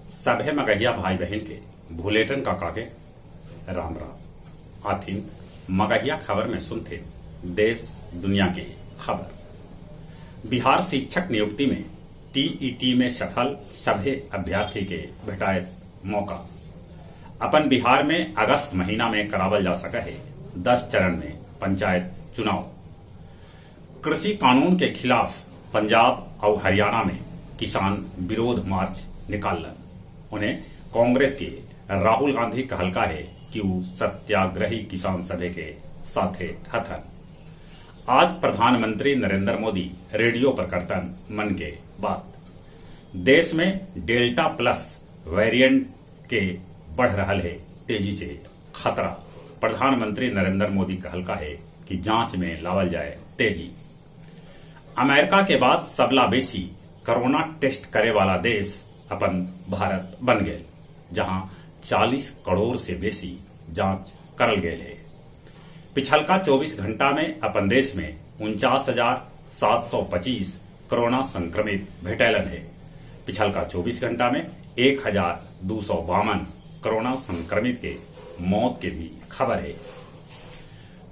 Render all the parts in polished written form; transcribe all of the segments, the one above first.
सभे मगहिया भाई बहन के भूलेटन काका के राम राम। आथिन मगहिया खबर में सुनते देश दुनिया की खबर। बिहार शिक्षक नियुक्ति में टीईटी में सफल सभे अभ्यर्थी के भेटाए मौका। अपन बिहार में अगस्त महीना में करावल जा सका है 10 चरण में पंचायत चुनाव। कृषि कानून के खिलाफ पंजाब और हरियाणा में किसान विरोध मार्च निकालन। उन्हें कांग्रेस के राहुल गांधी कहलका है कि वो सत्याग्रही किसान सभे के साथे हथन। आज प्रधानमंत्री नरेंद्र मोदी रेडियो पर करतन मन के बात। देश में डेल्टा प्लस वेरिएंट के बढ़ रहा है तेजी से खतरा। प्रधानमंत्री नरेंद्र मोदी कहलका है कि जांच में लावल जाए तेजी। अमेरिका के बाद सबला बेसी कोरोना टेस्ट करे वाला देश अपन भारत बन गए, जहां 40 करोड़ से बेसी जांच करल गए है। पिछलका 24 घंटा में अपन देश में 49,725 कोरोना संक्रमित भेटैलन है। पिछलका 24 घंटा में 1,252 कोरोना संक्रमित के मौत के भी खबर है।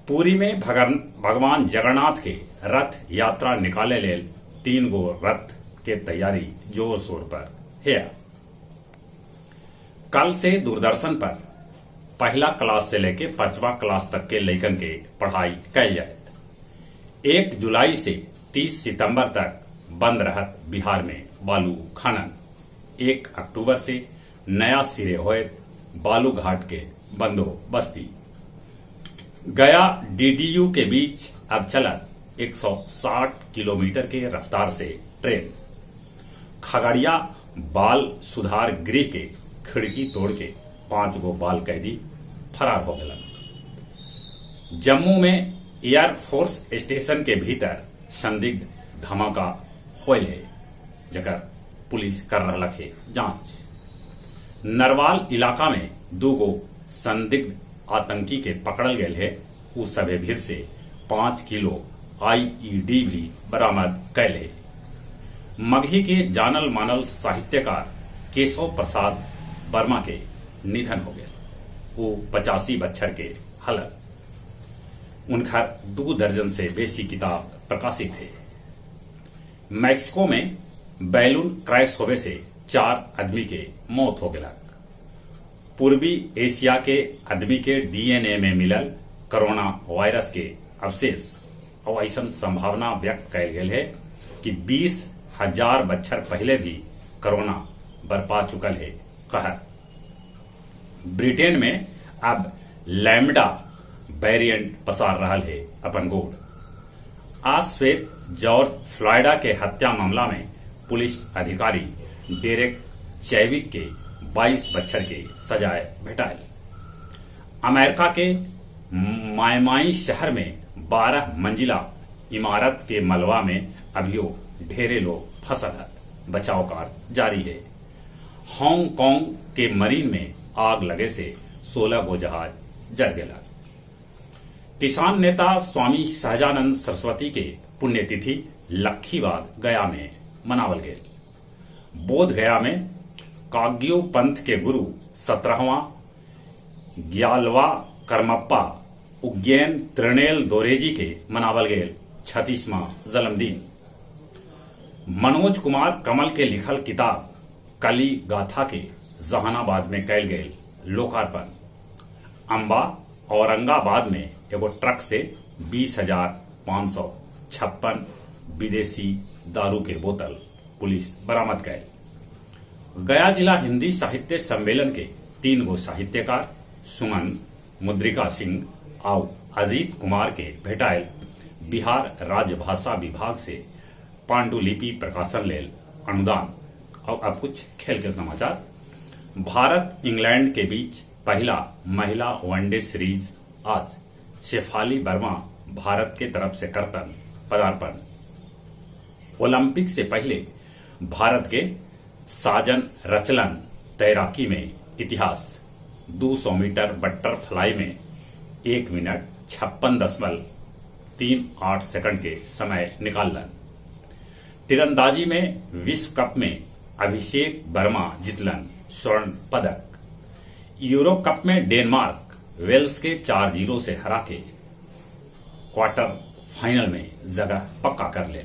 पुरी में भगवान जगन्नाथ के रथ यात्रा निकाले ले 3 गो रथ के तैयारी जोर शोर पर है। कल से दूरदर्शन पर पहला क्लास से लेके 5वां क्लास तक के लइकन के पढ़ाई कल जाए। 1 जुलाई से 30 सितंबर तक बंद रहत बिहार में बालू खनन। 1 अक्टूबर से नया सिरे होए बालू घाट के बंदोबस्ती। गया डीडीयू के बीच अब चलत 160 किलोमीटर के रफ्तार से ट्रेन। खगड़िया बाल सुधार गृह के खिड़की तोड़ के 5 गो बाल कैदी फरार हो गए। जम्मू में एयरफोर्स स्टेशन के भीतर संदिग्ध धमाका होल है, जकर पुलिस कर रहा है जांच। नरवाल इलाका में 2 गो संदिग्ध आतंकी के पकड़ल गए है। उस सभे भीड़ से 5 किलो आईईडी भी बरामद कैल है। मगही के जानल मानल साहित्यकार केशव प्रसाद वर्मा के निधन हो गए। वो 85 बच्चर के हलत। उनका 2 दर्जन से बेसी किताब प्रकाशित है। मैक्सिको में बैलून क्रैश होने से 4 आदमी के मौत हो गया। पूर्वी एशिया के आदमी के डीएनए में मिलल कोरोना वायरस के अवशेष और ऐसा संभावना व्यक्त कल गई है कि 20,000 बच्चर पहले भी कोरोना बरपा चुकल है कहर। ब्रिटेन में अब लैम्डा वेरिएंट पसार रहा है अपन गोड़। आज श्वेत जॉर्ज फ्लॉयड के हत्या मामला में पुलिस अधिकारी डेरेक चैविक के 22 बच्चर के सजाए भेटायल। अमेरिका के मायमाई शहर में 12 मंजिला इमारत के मलबा में अभियो ढेरे लोग फंसल है। बचाव कार्य जारी है। हांगकांग के मरीन में आग लगे से 16 गो जहाज जल गया। किसान नेता स्वामी सहजानंद सरस्वती के पुण्यतिथि लखीबाग गया में मनावल गए। बोध गया में काग्यू पंथ के गुरु 17वां ग्यालवा कर्मप्पा उज्ञैन त्रिनेल दोरेजी के मनावल गए 36वां जन्मदिन। मनोज कुमार कमल के लिखल किताब कली गाथा के जहानाबाद में कैल गए लोकार्पण। अंबा औरंगाबाद में एगो ट्रक से 20,556 विदेशी दारू के बोतल पुलिस बरामद कैल। गया जिला हिंदी साहित्य सम्मेलन के 3 गो साहित्यकार सुमन, मुद्रिका सिंह और अजीत कुमार के भेटायल बिहार राजभाषा विभाग से पांडुलिपि प्रकाशन लेल अनुदान। और अब कुछ खेल के समाचार। भारत इंग्लैंड के बीच पहला महिला वनडे सीरीज आज। शेफाली वर्मा भारत के तरफ से करतन पदार्पण। ओलंपिक से पहले भारत के साजन रचलन तैराकी में इतिहास। 200 मीटर बटरफ्लाई में 1 मिनट 56.38 सेकंड के समय निकालन। तीरंदाजी में विश्व कप में अभिषेक वर्मा जितलन स्वर्ण पदक। यूरो कप में डेनमार्क वेल्स के 4-0 से हरा के क्वार्टर फाइनल में जगह पक्का कर ले।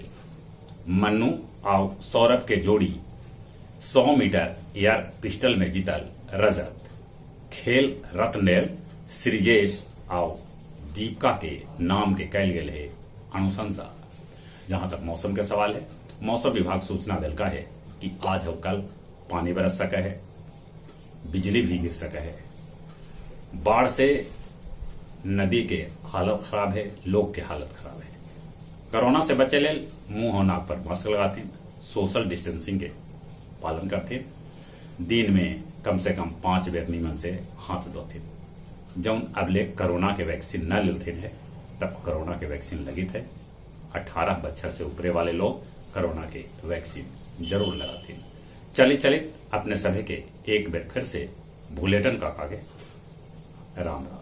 मन्नू और सौरभ के जोड़ी 100 मीटर एयर पिस्टल में जीतल रजत। खेल रत्न श्रीजेश और दीपिका के नाम के कैल गेल है अनुशंसा। जहां तक मौसम के सवाल है, मौसम विभाग सूचना दिलका है कि आज और कल पानी बरस सका है, बिजली भी गिर सका है, बाढ़ से नदी के हालत खराब है, लोग के हालत खराब है। कोरोना से बचे ले मुंह और नाक पर मास्क लगाते, सोशल डिस्टेंसिंग के पालन करते, दिन में कम से कम 5 बेर नीमन से हाथ धोते। जौन अबले कोरोना के वैक्सीन न लेते हैं तब कोरोना के वैक्सीन लगी थे। 18 बच्चों से ऊपरे वाले लोग कोरोना के वैक्सीन जरूर लगाते। चलित अपने सभी के एक बार फिर से बुलेटिन का आगे राम राम।